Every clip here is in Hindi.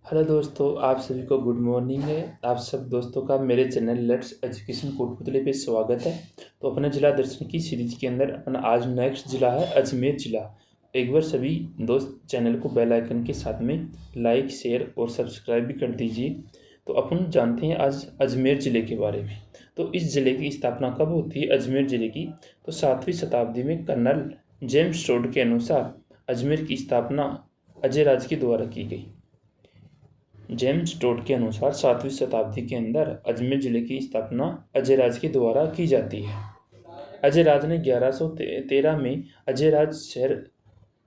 हेलो दोस्तों, आप सभी को गुड मॉर्निंग है। आप सब दोस्तों का मेरे चैनल लेट्स एजुकेशन कोटपुतली पे स्वागत है। तो अपने जिला दर्शन की सीरीज के अंदर अपना आज नेक्स्ट जिला है अजमेर जिला। एक बार सभी दोस्त चैनल को बेल आइकन के साथ में लाइक शेयर और सब्सक्राइब भी कर दीजिए। तो अपन जानते हैं आज अजमेर ज़िले के बारे में। तो इस ज़िले की स्थापना कब होती है अजमेर ज़िले की? तो 7वीं शताब्दी में कर्नल जेम्स टोड के अनुसार अजमेर की स्थापना अजय राज के द्वारा की गई। जेम्स टोड के अनुसार 7वीं शताब्दी के अंदर अजमेर जिले की स्थापना अजय राज के द्वारा की जाती है। अजय राज ने 1113 में अजय राज शहर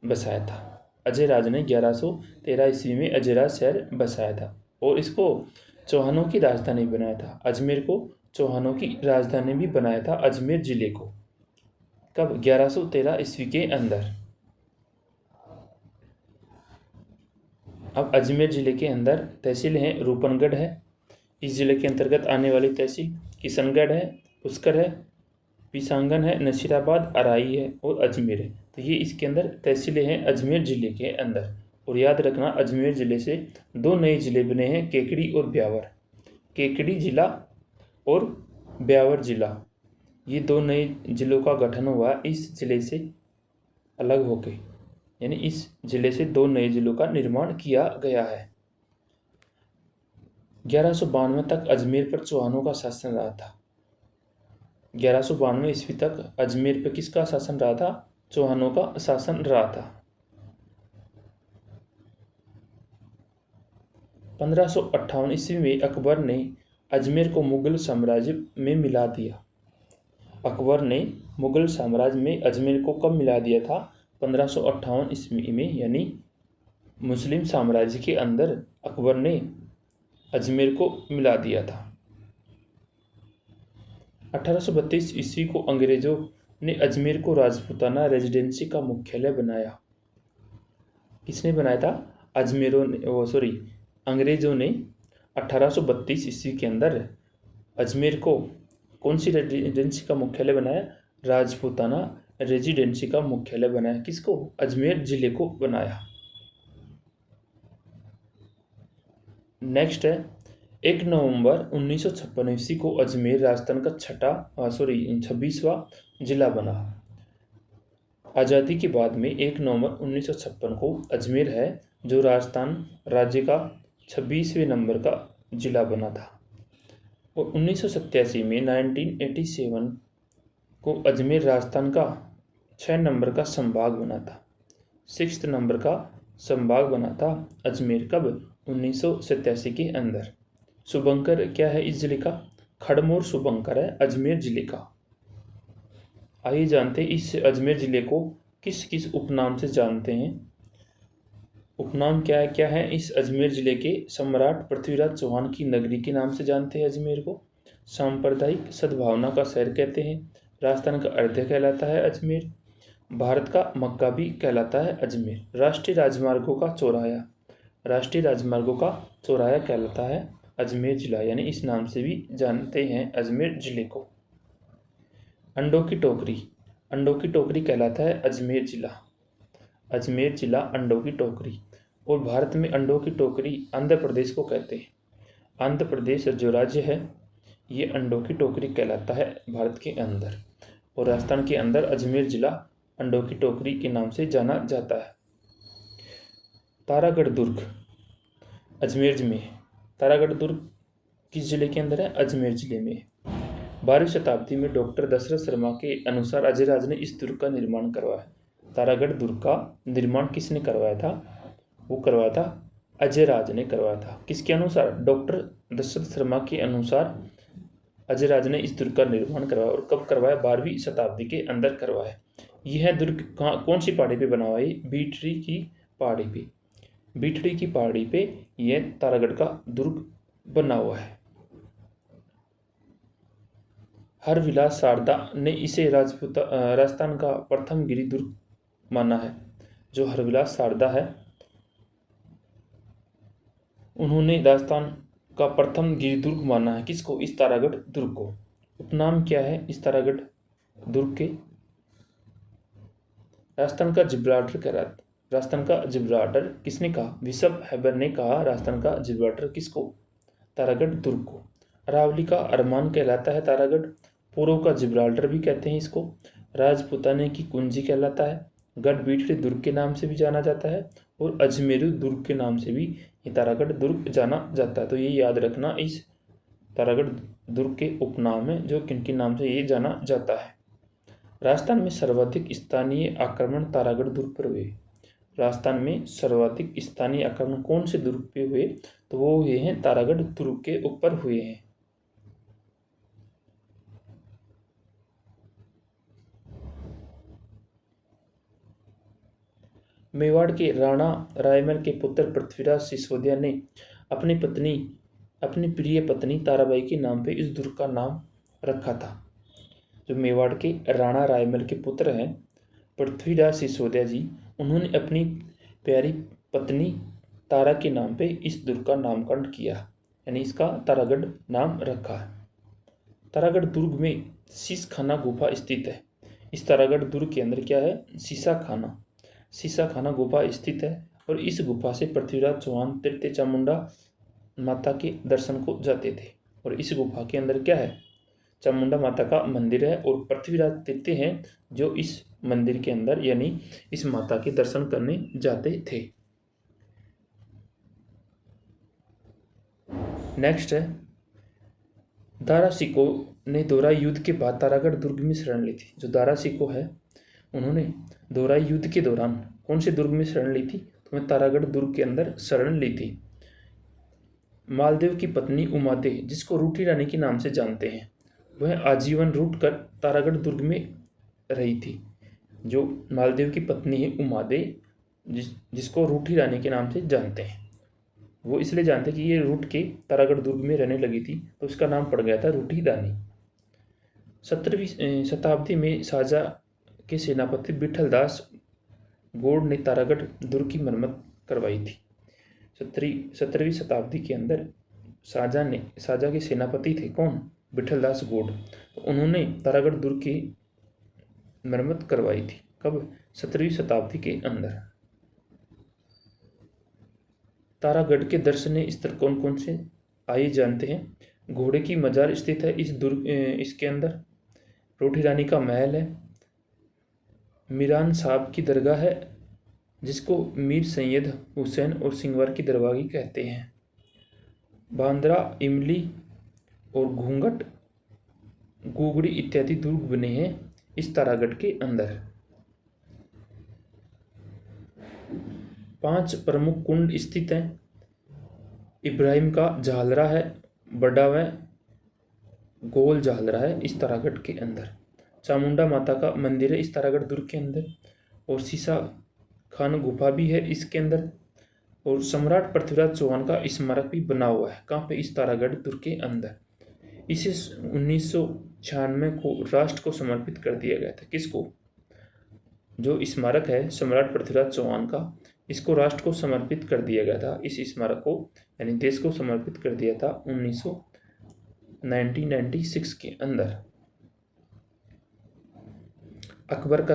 बसाया था। अजय राज ने 1113 ईस्वी में अजय राज शहर बसाया था और इसको चौहानों की राजधानी बनाया था। अजमेर को चौहानों की राजधानी भी बनाया था अजमेर जिले को। कब? 1113 ईस्वी के अंदर। अब अजमेर ज़िले के अंदर तहसील हैं, रूपनगढ़ है। इस ज़िले के अंतर्गत आने वाली तहसील किशनगढ़ है, पुष्कर है, पीसांगन है, नसीराबाद, अराई है और अजमेर है। तो ये इसके अंदर तहसीलें हैं अजमेर ज़िले के अंदर। और याद रखना, अजमेर ज़िले से 2 नए ज़िले बने हैं, केकड़ी और ब्यावर। केकड़ी ज़िला और ब्यावर ज़िला, ये 2 नए ज़िलों का गठन हुआ इस ज़िले से अलग होकर। यानी इस ज़िले से 2 नए ज़िलों का निर्माण किया गया है। 1192 तक अजमेर पर चौहानों का शासन रहा था। 1192 ईस्वी तक अजमेर पर किसका शासन रहा था? चौहानों का शासन रहा था। 1558 ईस्वी में अकबर ने अजमेर को मुगल साम्राज्य में मिला दिया। अकबर ने मुगल साम्राज्य में अजमेर को कब मिला दिया था? 1558 ईस्वी में, यानी मुस्लिम साम्राज्य के अंदर अकबर ने अजमेर को मिला दिया था। 1832 ईस्वी को अंग्रेजों ने अजमेर को राजपूताना रेजिडेंसी का मुख्यालय बनाया। किसने बनाया था? अंग्रेजों ने 1832 ईस्वी के अंदर अजमेर को कौन सी रेजिडेंसी का मुख्यालय बनाया? राजपूताना रेजिडेंसी का मुख्यालय बनाया। किसको? अजमेर जिले को बनाया। नेक्स्ट है 1 नवंबर 1956 ईस्वी को अजमेर राजस्थान का 26वां जिला बना। आज़ादी के बाद में 1 नवंबर 1956 को अजमेर है जो राजस्थान राज्य का 26वें नंबर का जिला बना था। और 1987 में 1987 को अजमेर राजस्थान का 6 नंबर का संभाग बना था। 6 नंबर का संभाग बना था अजमेर। कब? 1987 के अंदर। शुभंकर क्या है इस जिले का? खड़मोर शुभंकर है अजमेर जिले का। आइए जानते हैं इस अजमेर जिले को किस किस उपनाम से जानते हैं। उपनाम क्या है इस अजमेर जिले के? सम्राट पृथ्वीराज चौहान की नगरी के नाम से जानते हैं अजमेर को। सांप्रदायिक सद्भावना का शहर कहते हैं। राजस्थान का अर्ध कहलाता है अजमेर। भारत का मक्का भी कहलाता है अजमेर। राष्ट्रीय राजमार्गों का चौराहा कहलाता है अजमेर जिला, यानी इस नाम से भी जानते हैं अजमेर जिले को। अंडों की टोकरी कहलाता है अजमेर जिला। अजमेर जिला अंडों की टोकरी। और भारत में अंडों की टोकरी आंध्र प्रदेश को कहते हैं। आंध्र प्रदेश जो राज्य है ये अंडों की टोकरी कहलाता है भारत के अंदर। और राजस्थान के अंदर अजमेर जिला अंडों की टोकरी के नाम से जाना जाता है। तारागढ़ दुर्ग अजमेर में। तारागढ़ दुर्ग किस जिले के अंदर है? अजमेर जिले में। 12वीं शताब्दी में डॉक्टर दशरथ शर्मा के अनुसार अजय राज ने इस दुर्ग का निर्माण करवाया। तारागढ़ दुर्ग का निर्माण किसने करवाया था? वो करवाया था अजय राज ने करवाया था। किसके अनुसार? डॉक्टर दशरथ शर्मा के अनुसार अजय राज ने इस दुर्ग का निर्माण करवाया। और कब करवाया? 12वीं शताब्दी के अंदर करवाया। यह दुर्ग कौन सी पहाड़ी पे बना हुआ है? बीटरी की पहाड़ी पे। बीटड़ी की पहाड़ी पे यह तारागढ़ का दुर्ग बना हुआ है। हरविलास शारदा ने इसे राजस्थान का प्रथम गिरी दुर्ग माना है। जो हरविलास शारदा है उन्होंने राजस्थान का प्रथम गिरी दुर्ग माना है। किसको? इस तारागढ़ दुर्ग को। उपनाम क्या है इस तारागढ़ दुर्ग के? राजस्थान का जिब्राल्टर कहलाता। राजस्थान का जिब्राल्टर किसने कहा? बिशप हैबर ने कहा राजस्थान का जिब्राल्टर किसको? तारागढ़ दुर्ग को। अरावली का अरमान कहलाता है तारागढ़। पूर्व का जिब्राल्टर भी कहते हैं इसको। राजपुताने की कुंजी कहलाता है। गढ़बीठड़ी दुर्ग के नाम से भी जाना जाता है और अजमेरू दुर्ग के नाम से भी ये तारागढ़ दुर्ग जाना जाता है। तो ये याद रखना, इस तारागढ़ दुर्ग के उपनाम है जो किन किन नाम से ये जाना जाता है। राजस्थान में सर्वाधिक स्थानीय आक्रमण तारागढ़ दुर्ग पर हुए। राजस्थान में सर्वाधिक स्थानीय आक्रमण कौन से दुर्ग पे हुए? तो वो हुए हैं तारागढ़ दुर्ग के ऊपर हुए हैं। मेवाड़ के राणा रायमल के पुत्र पृथ्वीराज सिसोदिया ने अपनी प्रिय पत्नी ताराबाई के नाम पे इस दुर्ग का नाम रखा था। जो मेवाड़ के राणा रायमल के पुत्र हैं पृथ्वीराज सिसोदिया जी, उन्होंने अपनी प्यारी पत्नी तारा के नाम पे इस दुर्ग का नामकरण किया, यानी इसका तारागढ़ नाम रखा है। तारागढ़ दुर्ग में शीश खाना गुफा स्थित है। इस तारागढ़ दुर्ग के अंदर क्या है? शीशा खाना गुफा स्थित है और इस गुफा से पृथ्वीराज चौहान तृतीय चामुंडा माता के दर्शन को जाते थे। और इस गुफा के अंदर क्या है? चामुंडा माता का मंदिर है और पृथ्वीराज तृतीय हैं जो इस मंदिर के अंदर यानी इस माता के दर्शन करने जाते थे। नेक्स्ट है, दारा सिको ने दोहराई युद्ध के बाद तारागढ़ दुर्ग में शरण ली थी। जो दारा सिको है उन्होंने दोहराई युद्ध के दौरान कौन से दुर्ग में शरण ली थी? तो मैं तारागढ़ दुर्ग के अंदर शरण ली थी। मालदेव की पत्नी उमादे, जिसको रूठी रानी के नाम से जानते हैं, वह आजीवन रूट कर तारागढ़ दुर्ग में रही थी। जो मालदेव की पत्नी है उमादे, जिसको रूठी रानी के नाम से जानते हैं, वो इसलिए जानते कि ये रूठ के तारागढ़ दुर्ग में रहने लगी थी तो उसका नाम पड़ गया था रूठी रानी। 17वीं शताब्दी में शाहजहाँ के सेनापति विठल दास गौड़ ने तारागढ़ दुर्ग की मरम्मत करवाई थी। 17वीं शताब्दी के अंदर शाहजहाँ के सेनापति थे कौन? विठल दास गौड़। तो उन्होंने तारागढ़ दुर्ग की मरम्मत करवाई थी। कब? 17वीं शताब्दी के अंदर। तारागढ़ के दर्शनीय स्थल कौन कौन से आइए जानते हैं। घोड़े की मजार स्थित है इस दुर्ग इसके अंदर। रोटी रानी का महल है। मीरान साहब की दरगाह है जिसको मीर सैयद हुसैन और सिंगवार की दरबारी कहते हैं। बांद्रा, इमली और घूंघट, गुगड़ी इत्यादि दुर्ग बने हैं इस तारागढ़ के अंदर। 5 प्रमुख कुंड स्थित हैं। इब्राहिम का झालरा है, बड़ा व गोल झालरा है इस तारागढ़ के अंदर। चामुंडा माता का मंदिर है इस तारागढ़ दुर्ग के अंदर और शीशा खान गुफा भी है इसके अंदर। और सम्राट पृथ्वीराज चौहान का स्मारक भी बना हुआ है। कहाँ पे? इस तारागढ़ दुर्ग के अंदर। इसे 1996 को राष्ट्र को समर्पित कर दिया गया था। किसको? जो स्मारक है सम्राट पृथ्वीराज चौहान का, इसको राष्ट्र को समर्पित कर दिया गया था। इस स्मारक को यानी देश को समर्पित कर दिया था 1996 के अंदर। अकबर का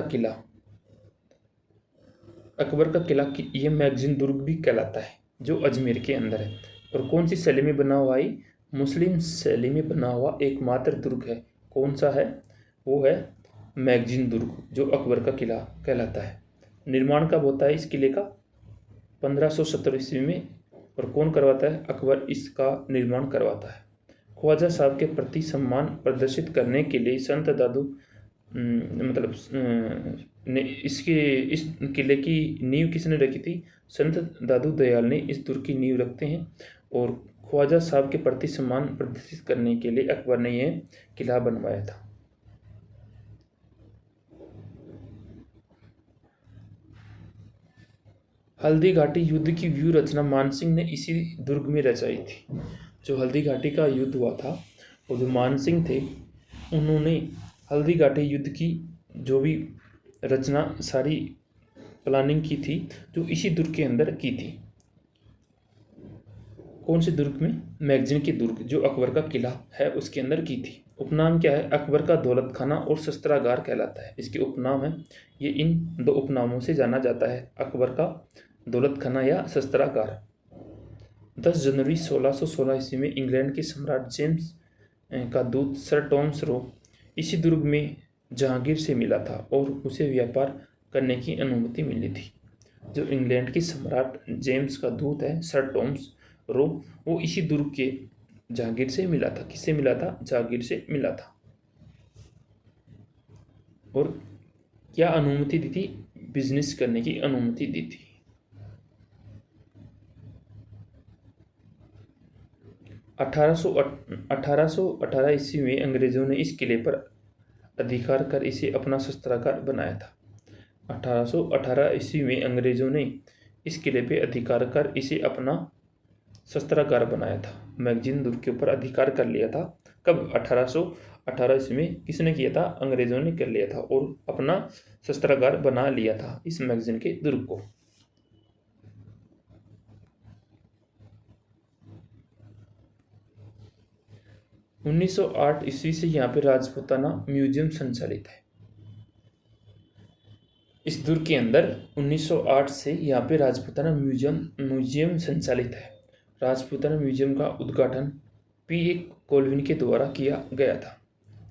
किला ये मैगजीन दुर्ग भी कहलाता है जो अजमेर के अंदर है। और कौन सी शैली में बना हुआ है? मुस्लिम शैली में बना हुआ एकमात्र दुर्ग है। कौन सा है? वो है मैगजीन दुर्ग जो अकबर का किला कहलाता है। निर्माण कब होता है इस किले का? 1570 ईस्वी में। और कौन करवाता है? अकबर इसका निर्माण करवाता है। ख्वाजा साहब के प्रति सम्मान प्रदर्शित करने के लिए संत दादू ने इस किले की नींव किसने रखी थी? संत दादू दयाल ने इस दुर्ग की नींव रखते हैं। और ख्वाजा साहब के प्रति सम्मान प्रदर्शित करने के लिए अकबर ने यह किला बनवाया था। हल्दी घाटी युद्ध की व्यू रचना मानसिंह ने इसी दुर्ग में रचाई थी। जो हल्दी घाटी का युद्ध हुआ था वो जो मानसिंह थे उन्होंने हल्दी घाटी युद्ध की जो भी रचना सारी प्लानिंग की थी जो इसी दुर्ग के अंदर की थी। कौन से दुर्ग में? मैगजीन के दुर्ग जो अकबर का किला है उसके अंदर की थी। उपनाम क्या है? अकबर का दौलत खाना और शस्त्रागार कहलाता है। इसके उपनाम है, ये इन दो उपनामों से जाना जाता है, अकबर का दौलत खाना या शस्त्रागार। 10 जनवरी 1616 ईस्वी में इंग्लैंड के सम्राट जेम्स का दूत सर टॉमस रो इसी दुर्ग में जहांगीर से मिला था और उसे व्यापार करने की अनुमति मिली थी। जो इंग्लैंड के सम्राट जेम्स का दूत है सर टॉमस रो, वो इसी दुर्ग के जहांगीर से मिला था। किससे मिला था? जहांगीर से मिला था। और क्या अनुमति दी थी? बिजनेस करने की अनुमति दी थी। 1818 ईस्वी में अंग्रेजों ने इस किले पर अधिकार कर इसे अपना शस्त्रागार बनाया था। 1818 ईस्वी में अंग्रेजों ने इस किले पर अधिकार कर इसे अपना शस्त्रागार बनाया था। मैगजीन दुर्ग के ऊपर अधिकार कर लिया था। कब? 1818 ईस्वी में। किसने किया था? अंग्रेजों ने कर लिया था और अपना शस्त्रागार बना लिया था इस मैगजीन के दुर्ग को। उन्नीस 1908 ईस्वी से यहाँ पे राजपूताना म्यूजियम संचालित है। इस दुर्ग के अंदर 1908 से यहाँ पे राजपूताना म्यूजियम संचालित है। राजपूताना म्यूजियम का उद्घाटन P.A. कोलविन के द्वारा किया गया था।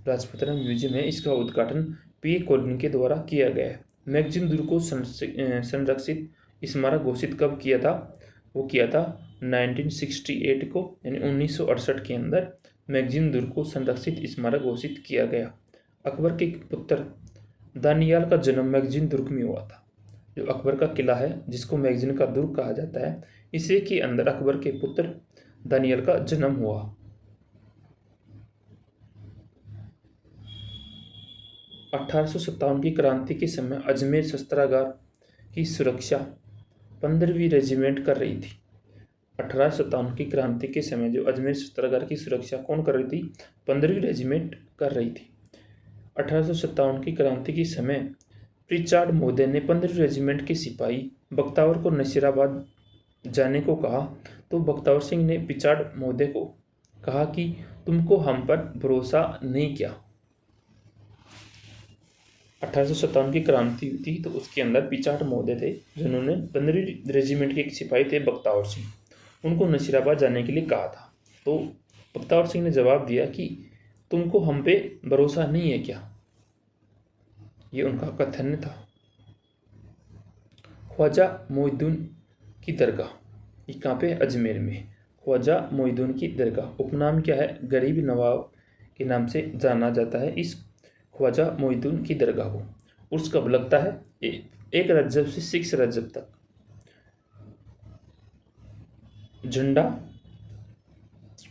राजपूताना म्यूजियम है, इसका उद्घाटन P.A. कोलविन के द्वारा किया गया है। मैगजीन दुर्ग को संरक्षित स्मारक घोषित कब किया था? वो किया था 1968 को, यानी 1968 के अंदर मैगजीन दुर्ग को संरक्षित स्मारक घोषित किया गया। अकबर के पुत्र दानियाल का जन्म मैगजीन दुर्ग में हुआ था। जो अकबर का किला है, जिसको मैगजीन का दुर्ग कहा जाता है, इसी के अंदर अकबर के पुत्र दानियाल का जन्म हुआ। की क्रांति के समय अजमेर शस्त्रागार की सुरक्षा 15वीं रेजिमेंट कर रही थी। 1857 की क्रांति के समय जो अजमेर शस्त्रागार की सुरक्षा कौन कर रही थी? 15वीं रेजिमेंट कर रही थी। 1857 की क्रांति के समय प्रिचार्ड महोदय ने 15वीं रेजिमेंट के सिपाही बख्तावर को नसीराबाद जाने को कहा, तो बख्तावर सिंह ने प्रिचार्ड महोदय को कहा कि तुमको हम पर भरोसा नहीं किया। 1857 की क्रांति हुई थी, तो उसके अंदर प्रिचार्ड महोदय थे, जिन्होंने 15वीं रेजिमेंट के एक सिपाही थे बख्तावर सिंह, उनको नसीराबाद जाने के लिए कहा था। तो बख्तावर सिंह ने जवाब दिया कि तुमको हम पे भरोसा नहीं है क्या? ये उनका कथन था। ख्वाजा मोइनुद्दीन की दरगाह, ये कहाँ पे? अजमेर में। ख्वाजा मोइनुद्दीन की दरगाह उपनाम क्या है? गरीब नवाब के नाम से जाना जाता है इस ख्वाजा मोइनुद्दीन की दरगाह को। उर्स कब लगता है? 1 रजब से 6 रजब तक। झंडा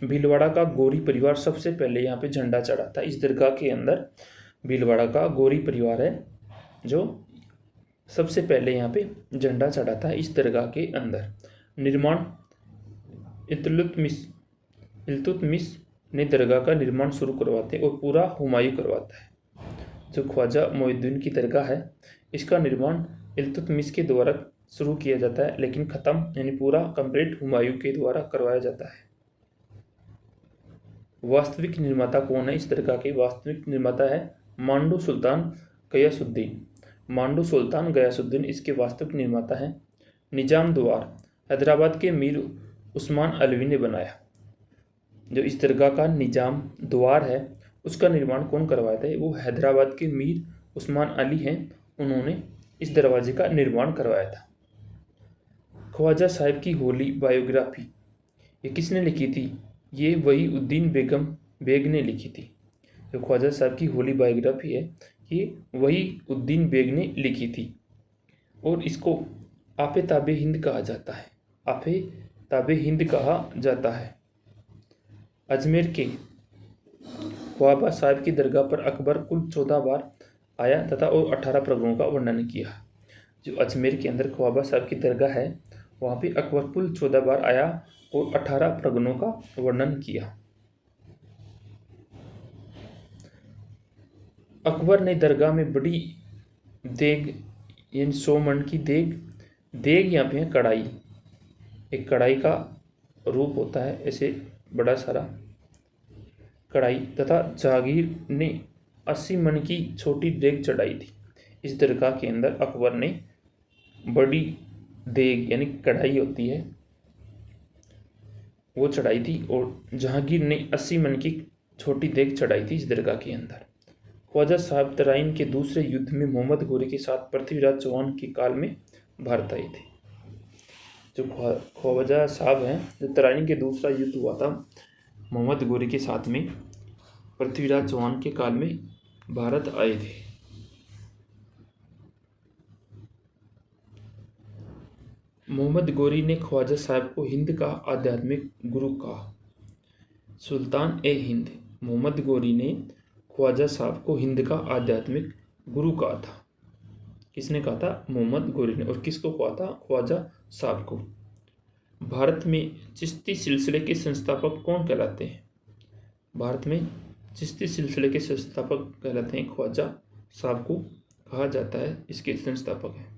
भीलवाड़ा का गौरी परिवार सबसे पहले यहाँ पे झंडा चढ़ा था। इस दरगाह के अंदर भीलवाड़ा का गौरी परिवार है जो सबसे पहले यहाँ पे झंडा चढ़ा था इस दरगाह के अंदर। निर्माण इल्तुतमिश ने दरगाह का निर्माण शुरू करवाते और पूरा हुमायूं करवाता है। जो ख्वाजा मोइनुद्दीन की दरगाह है, इसका निर्माण इल्तुतमिश के द्वारा शुरू किया जाता है, लेकिन ख़त्म यानी पूरा कंप्लीट हुमायूं के द्वारा करवाया जाता है। वास्तविक निर्माता कौन है? इस दरगाह के वास्तविक निर्माता है मांडू सुल्तान गयासुद्दीन। मांडू सुल्तान गयासुद्दीन इसके वास्तविक निर्माता हैं। निजाम द्वार हैदराबाद के मीर उस्मान अलवी ने बनाया। जो इस दरगाह का निजाम द्वार है, उसका निर्माण कौन करवाया था? वो हैदराबाद के मीर उस्मान अली हैं, उन्होंने इस दरवाजे का निर्माण करवाया था। ख्वाजा साहिब की होली बायोग्राफी ये किसने लिखी थी? ये वहीउद्दीन बेग ने लिखी थी। जो ख्वाजा साहब की होली बायोग्राफी है, ये वहीउद्दीन बेग ने लिखी थी और इसको आपे ताबे हिंद कहा जाता है। आपे ताबे हिंद कहा जाता है। अजमेर के ख्वाजा साहब की दरगाह पर अकबर कुल 14 बार आया तथा और 18 प्रगणों का वर्णन किया। जो अजमेर के अंदर ख्वाजा साहब की दरगाह है, वहाँ पे अकबर कुल 14 बार आया और 18 प्रगणों का वर्णन किया। अकबर ने दरगाह में बड़ी देग यानी 100 मन की देग यहाँ पे है कढ़ाई, एक कढ़ाई का रूप होता है ऐसे बड़ा सारा, कढ़ाई तथा जहांगीर ने 80 मन की छोटी देग चढ़ाई थी। इस दरगाह के अंदर अकबर ने बड़ी देग यानी कढ़ाई होती है वो चढ़ाई थी और जहांगीर ने 80 मन की छोटी देग चढ़ाई थी इस दरगाह के अंदर। ख्वाजा साहब तराइन के दूसरे युद्ध में मोहम्मद गोरी के साथ पृथ्वीराज चौहान के काल में भारत आए थे। जो ख्वाजा साहब हैं, जो तराइन के दूसरा युद्ध हुआ था मोहम्मद गोरी के साथ में पृथ्वीराज चौहान के काल में भारत आए थे। मोहम्मद गोरी ने ख्वाजा साहब को हिंद का आध्यात्मिक गुरु कहा। सुल्तान ए हिंद मोहम्मद गोरी ने ख्वाजा साहब को हिंद का आध्यात्मिक गुरु कहा था। किसने कहा था? मोहम्मद गोरी ने। और किसको कहा था? ख्वाजा साहब को। भारत में चिश्ती सिलसिले के संस्थापक कौन कहलाते हैं? भारत में चिश्ती सिलसिले के संस्थापक कहलाते हैं ख्वाजा साहब को कहा जाता है, इसके संस्थापक हैं।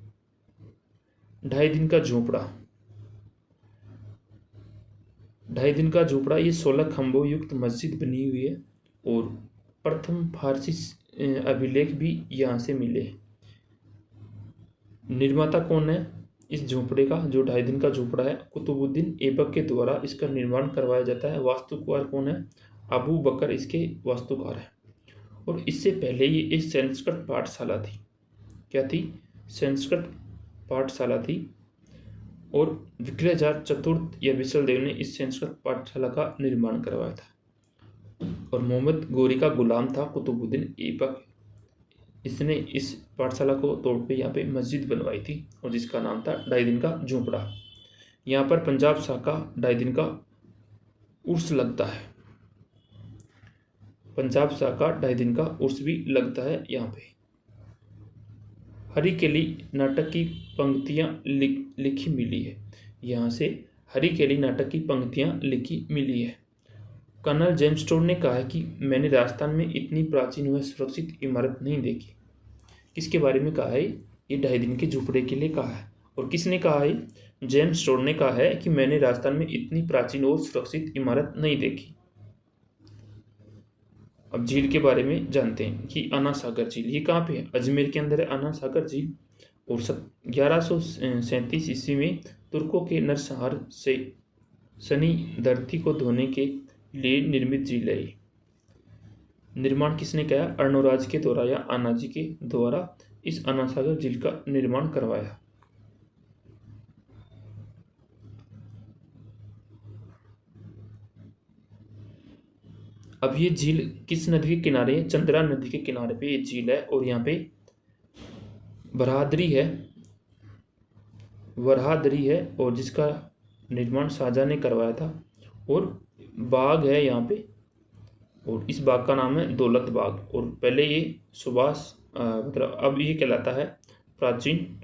2.5 दिन का झोपड़ा। 2.5 दिन का झोपड़ा ये 16 खंभों युक्त मस्जिद बनी हुई है और प्रथम फारसी अभिलेख भी यहाँ से मिले। निर्माता कौन है इस झोपड़े का? जो 2.5 दिन का झोपड़ा है, कुतुबुद्दीन ऐबक के द्वारा इसका निर्माण करवाया जाता है। वास्तुकार कौन है? अबू बकर इसके वास्तुकार है। और इससे पहले ये एक संस्कृत पाठशाला थी। क्या थी? संस्कृत पाठशाला थी। और विक्रमाचार्य चतुर्थ या विशलदेव ने इस संस्कृत पाठशाला का निर्माण करवाया था। और मोहम्मद गोरी का गुलाम था कुतुबुद्दीन ऐबक। इसने इस पाठशाला को तोड़ पे यहाँ पे मस्जिद बनवाई थी और जिसका नाम था 2.5 दिन का झोपड़ा। यहाँ पर पंजाब शाह का 2.5 दिन का उर्स लगता है। पंजाब शाह का 2.5 दिन का उर्स भी लगता है यहाँ पे। हरिकेली नाटक की पंक्तियाँ लिखी मिली है। यहाँ से हरिकेली नाटक की पंक्तियाँ लिखी मिली है। कर्नल जेम्स टोड ने कहा है कि मैंने राजस्थान में इतनी प्राचीन व सुरक्षित इमारत नहीं देखी। किसके बारे में कहा है? ये 2.5 दिन के झोपड़े के लिए कहा है। और किसने कहा है? जेम्स टोड ने कहा है कि मैंने राजस्थान में इतनी प्राचीन और सुरक्षित इमारत नहीं देखी। अब झील के बारे में जानते हैं कि आना सागर झील ये कहाँ पे है? अजमेर के अंदर है आना सागर झील। और 1137 ईस्वी में तुर्कों के नरसंहार से सनी धरती को धोने के लिए निर्मित झील है। निर्माण किसने किया? अर्णोराज के द्वारा या आनाजी के द्वारा इस आना सागर झील का निर्माण करवाया। अब ये झील किस नदी के किनारे है? चंद्रा नदी के किनारे पे ये झील है। और यहाँ पे वराहदरी है और जिसका निर्माण शाहजहां ने करवाया था। और बाग है यहाँ पे और इस बाग का नाम है दौलत बाग। और पहले ये मतलब अब ये कहलाता है प्राचीन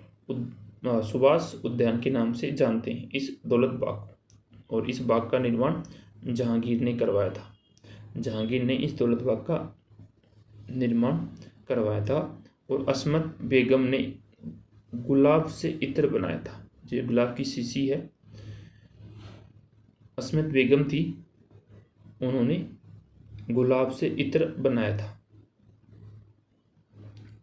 सुभाष उद्यान के नाम से जानते हैं इस दौलत बाग को। और इस बाग का निर्माण जहांगीर ने करवाया था। जहांगीर ने इस दौलत बाग का निर्माण करवाया था। और अस्मत बेगम ने गुलाब से इत्र बनाया था। जो गुलाब की शीशी है, अस्मत बेगम थी, उन्होंने गुलाब से इत्र बनाया था।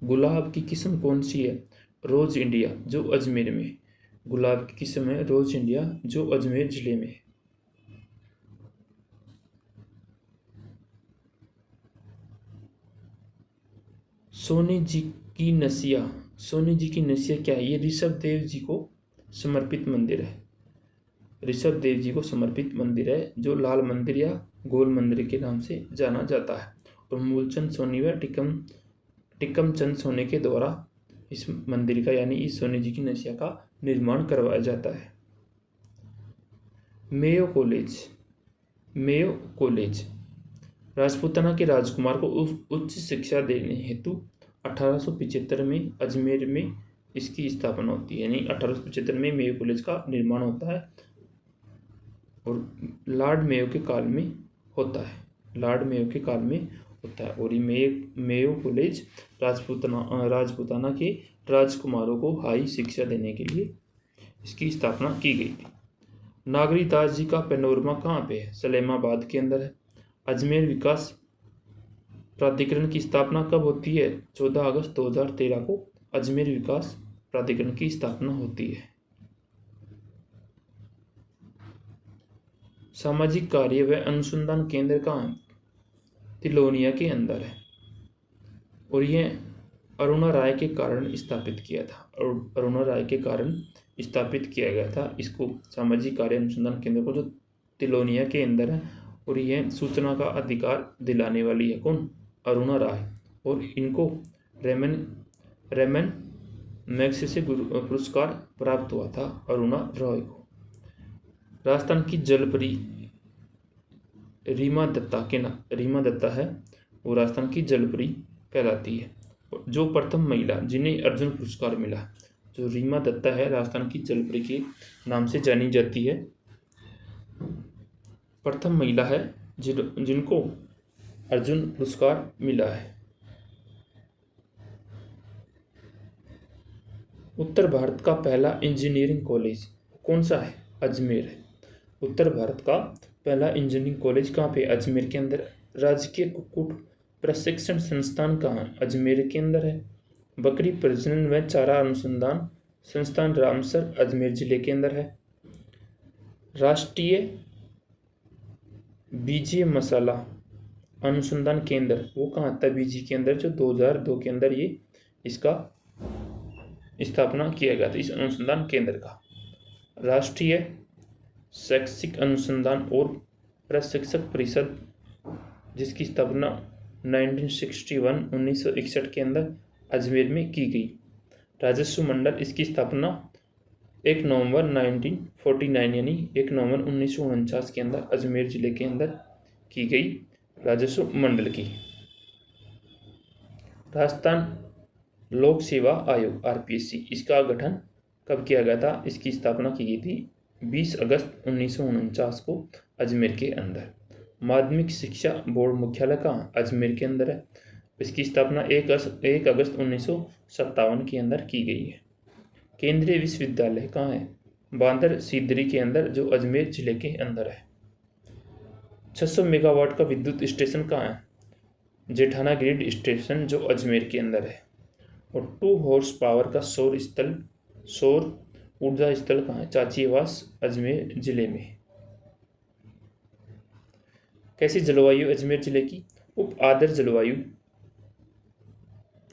गुलाब की किस्म कौन सी है? रोज इंडिया, जो अजमेर में है। गुलाब की किस्म है रोज इंडिया, जो अजमेर जिले में है। सोनी जी की नसिया। सोनी जी की नसिया क्या है? ये ऋषभ देव जी को समर्पित मंदिर है। ऋषभ देव जी को समर्पित मंदिर है जो लाल मंदिर या गोल मंदिर के नाम से जाना जाता है। और मूलचंद सोनी व टिकम चंद सोनी के द्वारा इस मंदिर का यानी इस सोनी जी की नसिया का निर्माण करवाया जाता है। मेयो कॉलेज राजपूताना के राजकुमार को उच्च शिक्षा देने हेतु 1875 में अजमेर में इसकी स्थापना होती है। यानी 1875 में मेयो कॉलेज का निर्माण होता है और लॉर्ड मेयो के काल में होता है। और ये मेयो कॉलेज राजपूताना के राजकुमारों को हाई शिक्षा देने के लिए इसकी स्थापना की गई थी। नागरी दास जी का पैनोरमा कहाँ पे है? सलेमाबाद के अंदर है। अजमेर विकास प्राधिकरण की स्थापना कब होती है? 14 अगस्त 2013 को अजमेर विकास प्राधिकरण की स्थापना होती है। सामाजिक कार्य व अनुसंधान केंद्र कहाँ है? तिलोनिया के अंदर है और यह अरुणा राय के कारण स्थापित किया था। अरुणा राय के कारण स्थापित किया गया था इसको, सामाजिक कार्य अनुसंधान केंद्र को, जो तिलोनिया के अंदर है। और यह सूचना का अधिकार दिलाने वाली है कौन? अरुणा राय। और इनको रेमन मैग्सेसे पुरस्कार प्राप्त हुआ था अरुणा रॉय को। राजस्थान की जलपरी रीमा दत्ता है, वो राजस्थान की जलपरी कहलाती है। जो प्रथम महिला जिन्हें अर्जुन पुरस्कार मिला, जो रीमा दत्ता है, राजस्थान की जलपरी के नाम से जानी जाती है। प्रथम महिला है जिनको अर्जुन पुरस्कार मिला है। उत्तर भारत का पहला इंजीनियरिंग कॉलेज कौन सा है? अजमेर है। उत्तर भारत का पहला इंजीनियरिंग कॉलेज कहाँ पे? अजमेर के अंदर। राजकीय कुक्कुट प्रशिक्षण संस्थान कहाँ है? अजमेर के अंदर है। बकरी प्रजनन व चारा अनुसंधान संस्थान रामसर अजमेर जिले के अंदर है। राष्ट्रीय बीजीय मसाला अनुसंधान केंद्र वो कहाँ आता है? बीजी के अंदर, जो 2002 के अंदर ये इसका स्थापना किया गया था, इस अनुसंधान केंद्र का। राष्ट्रीय शैक्षिक अनुसंधान और प्रशिक्षक परिषद, जिसकी स्थापना 1961 के अंदर अजमेर में की गई। राजस्व मंडल, इसकी स्थापना 1 नवंबर 1949 यानी 1 नवंबर 1949 के अंदर अजमेर जिले के अंदर की गई राजस्व मंडल की। राजस्थान लोक सेवा आयोग आरपीएससी, इसका गठन कब किया गया था? इसकी स्थापना की गई थी 20 अगस्त 1949 को अजमेर के अंदर। माध्यमिक शिक्षा बोर्ड मुख्यालय कहाँ? अजमेर के अंदर है। इसकी स्थापना 1 अगस्त 1957 के अंदर की गई है। केंद्रीय विश्वविद्यालय कहाँ है? बांदर सीदरी के अंदर, जो अजमेर जिले के अंदर है। 600 मेगावाट का विद्युत स्टेशन कहाँ है? जेठाना ग्रिड स्टेशन, जो अजमेर के अंदर है। और 2 हॉर्स पावर का सौर ऊर्जा स्थल कहाँ है? चाचीवास अजमेर जिले में। कैसी जलवायु अजमेर जिले की? उप आर्द्र जलवायु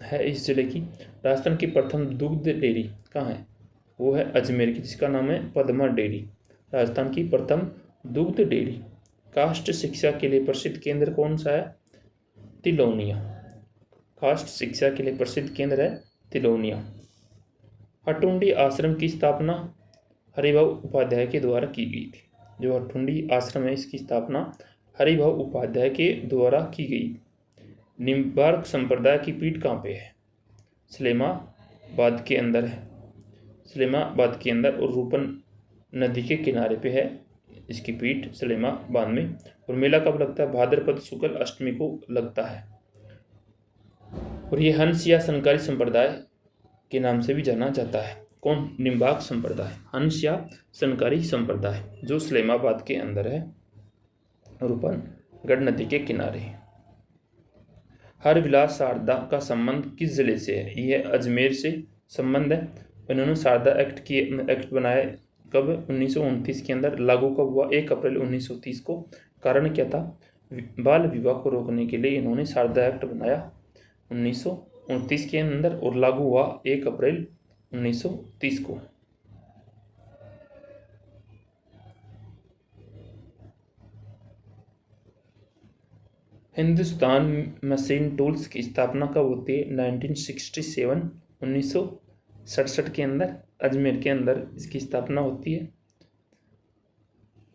है इस जिले की। राजस्थान की प्रथम दुग्ध डेयरी कहाँ है? वो है अजमेर की, जिसका नाम है पद्मा डेयरी। राजस्थान की प्रथम दुग्ध डेयरी। कास्ट शिक्षा के लिए प्रसिद्ध केंद्र कौन सा है? तिलोनिया। कास्ट शिक्षा के लिए प्रसिद्ध केंद्र है तिलोनिया। हटुंडी आश्रम की स्थापना हरिभाऊ उपाध्याय के द्वारा की गई थी। जो हटुंडी आश्रम है, इसकी स्थापना हरिभाऊ उपाध्याय के द्वारा की गई। निम्बार्क संप्रदाय की पीठ कहाँ पे है? सलेमाबाद के अंदर है। सलेमाबाद के अंदर और रूपन नदी के किनारे पे है इसकी पीठ, सलेमाबाद में। और मेला कब लगता है? भाद्रपद शुक्ल अष्टमी को लगता है। और ये हंस या सनकारी संप्रदाय के नाम से भी जाना जाता है। कौन? निम्बार्क संप्रदाय, हंस या सनकारी संप्रदाय, जो सलेमाबाद के अंदर है, रूपनगढ़ नदी के किनारे। हरविलास शारदा का संबंध किस जिले से है? यह अजमेर से संबंध है। इन्होंने शारदा एक्ट बनाया कब? 1929 के अंदर। लागू कब हुआ? 1 अप्रैल 1930 को। कारण क्या था? बाल विवाह को रोकने के लिए इन्होंने शारदा एक्ट बनाया 1929 के अंदर और लागू हुआ 1 अप्रैल 1930 को। हिंदुस्तान मशीन टूल्स की स्थापना कब होती है? 1967 के अंदर अजमेर के अंदर इसकी स्थापना होती है।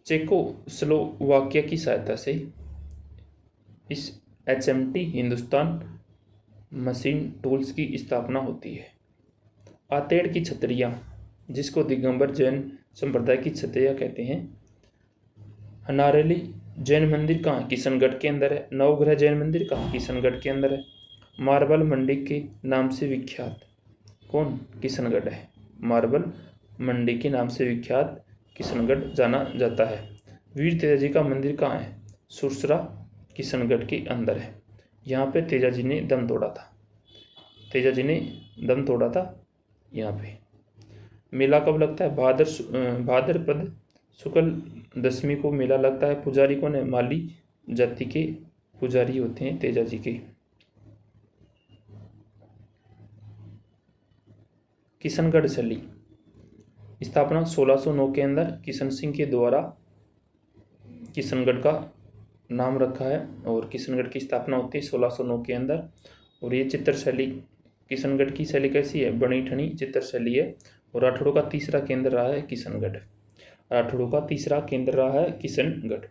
चेकोस्लोवाकिया की सहायता से इस HMT हिंदुस्तान मशीन टूल्स की स्थापना होती है। आतेड़ की छतरियाँ, जिसको दिगंबर जैन संप्रदाय की छतरियाँ कहते हैं। हनारेली जैन मंदिर कहाँ? किशनगढ़ के अंदर है। नवग्रह जैन मंदिर कहाँ? किशनगढ़ के अंदर है। मार्बल मंडी के नाम से विख्यात कौन? किशनगढ़ है। मार्बल मंडी के नाम से विख्यात किशनगढ़ जाना जाता है। वीर तेजाजी का मंदिर कहाँ है? सुरसरा किशनगढ़ के अंदर है। यहाँ पे तेजाजी ने दम तोड़ा था। तेजाजी ने दम तोड़ा था यहाँ पे। मेला कब लगता है? भाद्रपद शुक्ल दशमी को मेला लगता है। पुजारी कौन है? माली जाति के पुजारी होते हैं तेजाजी के। किशनगढ़ शैली स्थापना 1609 के अंदर किशन सिंह के द्वारा किशनगढ़ का नाम रखा है और किशनगढ़ की स्थापना होती है 1609 के अंदर। और ये चित्र शैली, किशनगढ़ की शैली कैसी है? बनी ठनी चित्र शैली है। और राठौड़ों का तीसरा केंद्र रहा है किशनगढ़। राठौड़ों का तीसरा केंद्र रहा है किशनगढ़।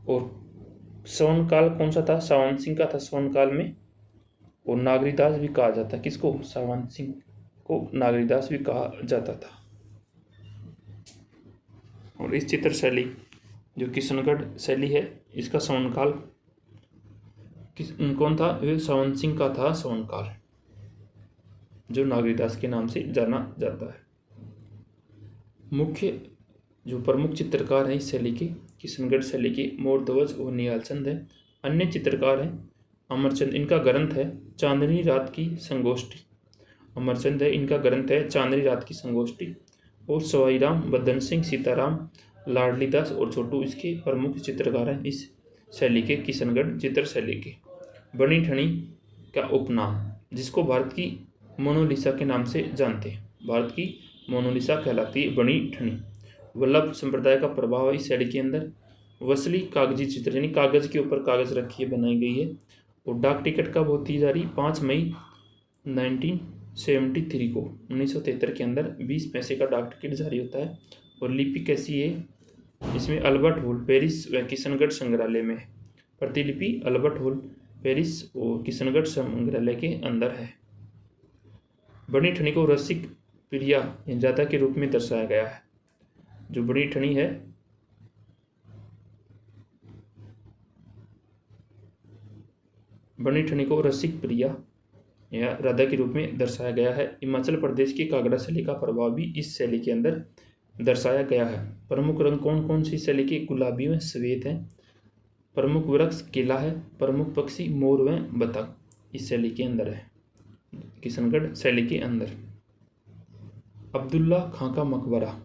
और सवन काल कौन सा था? सावन सिंह का था सवन काल में। और नागरीदास भी कहा जाता है किसको? सावन सिंह को नागरीदास भी कहा जाता था। और इस चित्र शैली जो किशनगढ़ शैली है, इसका सवन काल कौन था? ये सावन सिंह का था सवन काल, जो नागरीदास के नाम से जाना जाता है। मुख्य जो प्रमुख चित्रकार हैं इस शैली के, किशनगढ़ शैली के, मोरध्वज और निहालचंद है। अन्य चित्रकार हैं अमरचंद, इनका ग्रंथ है चांदनी रात की संगोष्ठी। अमरचंद है, इनका ग्रंथ है चांदनी रात की संगोष्ठी। और सवाईराम, बदन सिंह, सीताराम, लाडलीदास और छोटू इसके प्रमुख चित्रकार हैं इस शैली के, किशनगढ़ चित्र शैली के। बनी ठनी का उपनाम, जिसको भारत की मोनालिसा के नाम से जानते हैं, भारत की मोनालिसा कहलाती है बनी ठनी। वल्लभ संप्रदाय का प्रभाव है इस शैली के अंदर। वसली कागजी चित्र, यानी कागज के ऊपर कागज रखी है, बनाई गई है। और डाक टिकट कब होती है जारी? 5 मई 1973 को, 1973 के अंदर 20 पैसे का डाक टिकट जारी होता है। और लिपि कैसी है? इसमें अल्बर्ट हॉल, पेरिस व किशनगढ़ संग्रहालय में। प्रतिलिपि अल्बर्ट हॉल, पेरिस और किशनगढ़ संग्रहालय के अंदर है। बनी ठनी को रसिक प्रिया राधा के रूप में दर्शाया गया है। जो बनी ठनी है, बनी ठनी को रसिक प्रिया या राधा के रूप में दर्शाया गया है। हिमाचल प्रदेश की कांगड़ा शैली का प्रभाव भी इस शैली के अंदर दर्शाया गया है। प्रमुख रंग कौन कौन सी शैली के? गुलाबी व श्वेत है। प्रमुख वृक्ष केला है। प्रमुख पक्षी मोर व बतख इस शैली के अंदर है, किशनगढ़ शैली के अंदर। अब्दुल्ला खां का मकबरा,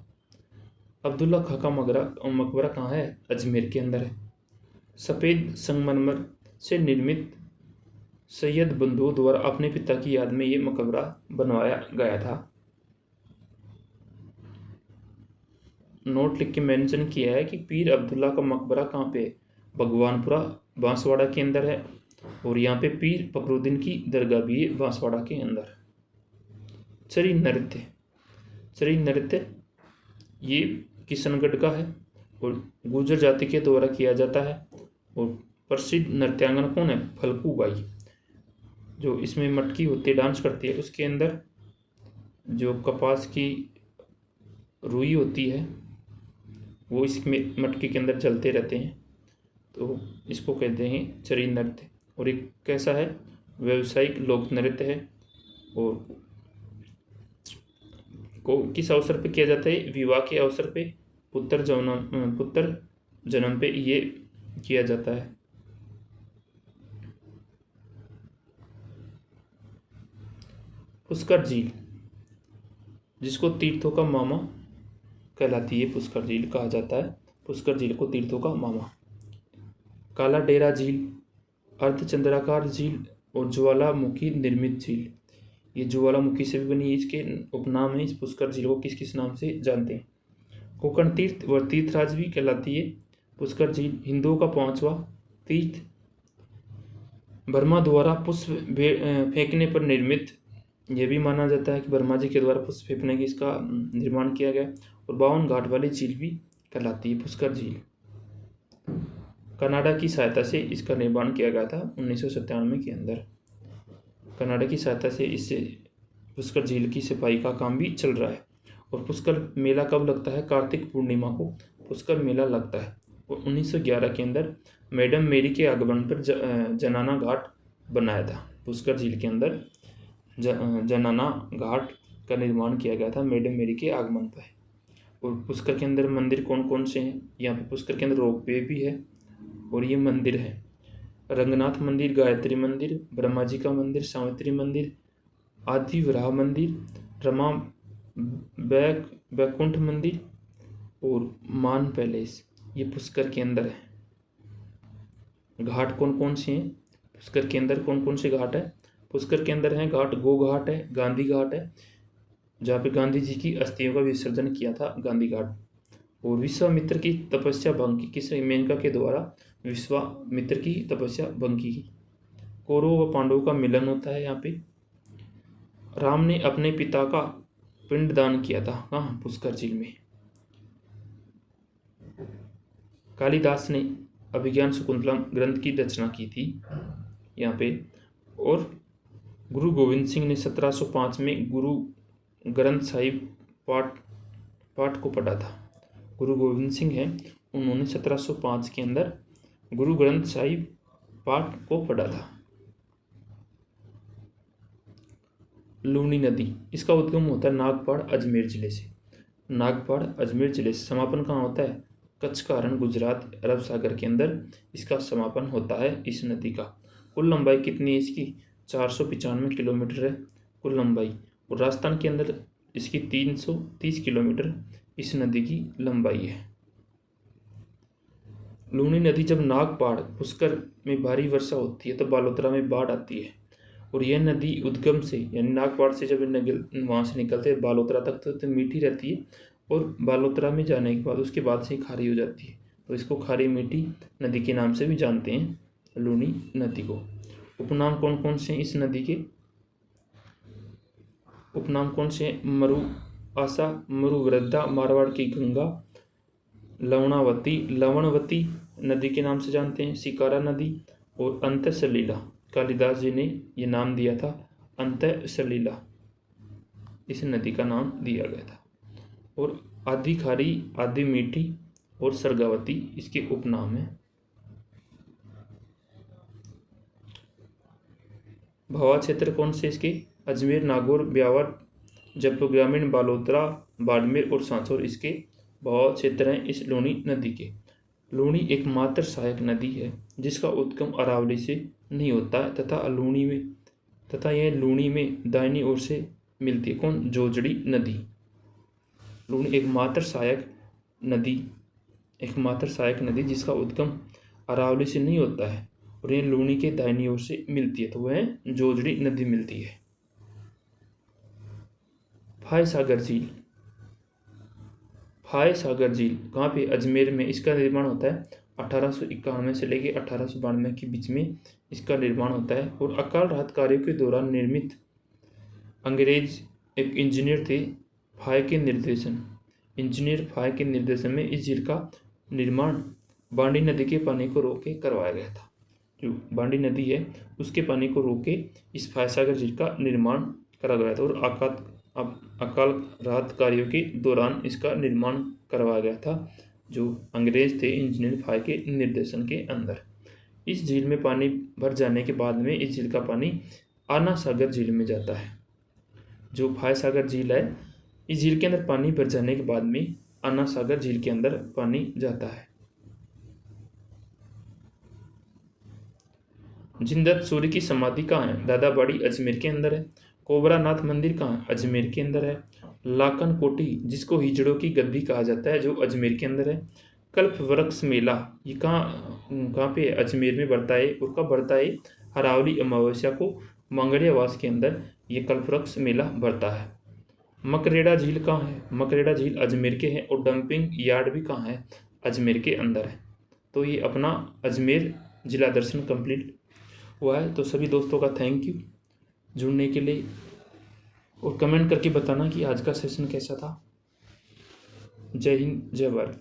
अब्दुल्ला खां का मकबरा कहाँ है? अजमेर के अंदर है। सफ़ेद संगमरमर से निर्मित सैयद बंधु द्वारा अपने पिता की याद में ये मकबरा बनवाया गया था। नोट लिख के मेंशन किया है कि पीर अब्दुल्ला का मकबरा कहाँ पे है? भगवानपुरा बांसवाड़ा के अंदर है। और यहाँ पे पीर फखरुद्दीन की दरगाह भी है बांसवाड़ा के अंदर। चरी नृत्य, चरी नृत्य ये किशनगढ़ का है और गुर्जर जाति के द्वारा किया जाता है। और प्रसिद्ध नृत्यांगना कौन है? फल्गू बाई, जो इसमें मटकी होती है, डांस करती है। उसके अंदर जो कपास की रुई होती है वो इसमें मटकी के अंदर चलते रहते हैं, तो इसको कहते हैं चरी नृत्य। और एक कैसा है? व्यावसायिक लोक नृत्य है। और को किस अवसर पे किया जाता है? विवाह के अवसर पे, पुत्र जन्म पे ये किया जाता है। पुष्कर झील, जिसको तीर्थों का मामा कहलाती है, पुष्कर झील कहा जाता है। पुष्कर झील को तीर्थों का मामा। काला डेरा झील, अर्धचंद्राकार झील और ज्वालामुखी निर्मित झील, ये ज्वालामुखी से भी बनी है, इसके उपनाम है। इस पुष्कर झील को किस किस नाम से जानते हैं? कोकण तीर्थ व तीर्थराज भी कहलाती है पुष्कर झील। हिंदुओं का 5वां तीर्थ, ब्रह्मा द्वारा पुष्प फेंकने पर निर्मित, यह भी माना जाता है कि ब्रह्मा जी के द्वारा पुष्प फेंकने की इसका निर्माण किया गया। और 52 घाट वाली झील भी कहलाती है पुष्कर झील। कनाडा की सहायता से इसका निर्माण किया गया था 1997 के अंदर। कनाडा की सहायता से इससे पुष्कर झील की सफाई का काम भी चल रहा है। और पुष्कर मेला कब लगता है? कार्तिक पूर्णिमा को पुष्कर मेला लगता है। और 1911 के अंदर मैडम मेरी के आगमन पर जनाना घाट बनाया था। पुष्कर झील के अंदर जनाना घाट का निर्माण किया गया था मैडम मेरी के आगमन पर। और पुष्कर के अंदर मंदिर कौन कौन से हैं? यहाँ पे पुष्कर के अंदर रोपवे भी है और ये मंदिर है। रंगनाथ मंदिर, गायत्री मंदिर, ब्रह्मा जी का मंदिर, सावित्री मंदिर, आदि वराह मंदिर, रमा बैकुंठ मंदिर और मान पैलेस, ये पुष्कर के अंदर है। घाट कौन कौन से हैं पुष्कर के अंदर? कौन कौन से घाट है पुष्कर के अंदर? है घाट, गो घाट है, गांधी घाट है, जहाँ पे गांधी जी की अस्थियों का विसर्जन किया था, गांधी घाट। और विश्वामित्र की तपस्या भंग की, किस? मेनका के द्वारा विश्वामित्र की तपस्या भंग की। कौरव व पांडवों का मिलन होता है यहाँ पे। राम ने अपने पिता का पिंडदान किया था, कहाँ? पुष्कर झील में। कालिदास ने अभिज्ञान शकुंतलम ग्रंथ की रचना की थी यहाँ पे। और गुरु गोविंद सिंह ने 1705 में गुरु ग्रंथ साहिब पाठ को पढ़ा था। गुरु गोविंद सिंह हैं, उन्होंने 1705 के अंदर गुरु ग्रंथ साहिब पाठ को पढ़ा था। लूनी नदी, इसका उद्गम होता है नागपाड़ अजमेर जिले से। नागपाड़ अजमेर जिले से। समापन कहाँ होता है? कच्छ का रण, गुजरात, अरब सागर के अंदर इसका समापन होता है इस नदी का। कुल लंबाई कितनी है इसकी? 495 किलोमीटर है कुल लंबाई। और राजस्थान के अंदर इसकी 330 किलोमीटर इस नदी की लंबाई है। लूनी नदी जब नागपाड़ पुष्कर में भारी वर्षा होती है तो बालोतरा में बाढ़ आती है। और यह नदी उद्गम से, यानी नागपाड़ से जब वहाँ से निकलते हैं बालोतरा तक तो मीठी रहती है, और बालोतरा में जाने के बाद उसके बाद से खारी हो जाती है। तो इसको खारी मीठी नदी के नाम से भी जानते हैं, लूनी नदी को। उपनाम कौन कौन से हैं इस नदी के? उपनाम कौन से हैं? मरु आशा, मरुवृद्धा, मारवाड़ की गंगा, लवणवती नदी के नाम से जानते हैं, शिकारा नदी, और अंत सलीला। कालिदास जी ने ये नाम दिया था, अंत सलीला इस नदी का नाम दिया गया था। और आदि खारी, आदि मीठी और सरगावती इसके उपनाम हैं। भवा क्षेत्र कौन से इसके? अजमेर, नागौर, ब्यावर, जयपुर ग्रामीण, बालोतरा, बाड़मेर और सांचौर इसके भवा क्षेत्र हैं इस लूनी नदी के। लूनी एकमात्र सहायक नदी है जिसका उद्गम अरावली से नहीं होता है तथा यह लूनी में दाहिनी ओर से मिलती है। कौन? जोजड़ी नदी। लूनी एकमात्र सहायक नदी जिसका उद्गम अरावली से नहीं होता है और यह लूनी के दाहिनी ओर से मिलती है, तो वह जोजड़ी नदी मिलती है। फाय सागर झील कहाँ पे? अजमेर में। इसका निर्माण होता है 1891 से लेकर 1892 के बीच में इसका निर्माण होता है। और अकाल राहत कार्यों के दौरान निर्मित अंग्रेज एक इंजीनियर थे, इंजीनियर फाय के निर्देशन में इस झील का निर्माण बांडी नदी के पानी को रोक के करवाया गया था। जो बांडी नदी है उसके पानी को रोक के इस फाय सागर झील का निर्माण करा गया था। और अकाल राहत कार्यों के दौरान इसका निर्माण करवाया गया था, जो अंग्रेज थे इंजीनियर फाय के निर्देशन के अंदर। इस झील में पानी भर जाने के बाद में इस झील का पानी आना सागर झील में जाता है। जो फाय सागर झील है, इस झील के अंदर पानी भर जाने के बाद में आना सागर झील के अंदर पानी जाता है। जिनदत्त सूर्य की समाधि कहाँ है? दादाबाड़ी अजमेर के अंदर है। कोबरानाथ मंदिर कहाँ है? अजमेर के अंदर है। लाकन कोटी जिसको हिजड़ों की गद्दी कहा जाता है, जो अजमेर के अंदर है। कल्प वृक्ष मेला ये कहाँ पे? अजमेर में बढ़ता है। और कब बढ़ता है? हरावली अमावस्या को मंगड़ियावास के अंदर ये कल्प वृक्ष मेला बढ़ता है। मकरेड़ा झील कहाँ है? मकरेड़ा झील अजमेर के हैं। और डंपिंग यार्ड भी कहाँ है? अजमेर के अंदर है। तो ये अपना अजमेर जिला दर्शन कंप्लीट हुआ है। तो सभी दोस्तों का थैंक यू जुड़ने के लिए, और कमेंट करके बताना कि आज का सेशन कैसा था। जय हिंद, जय भारत।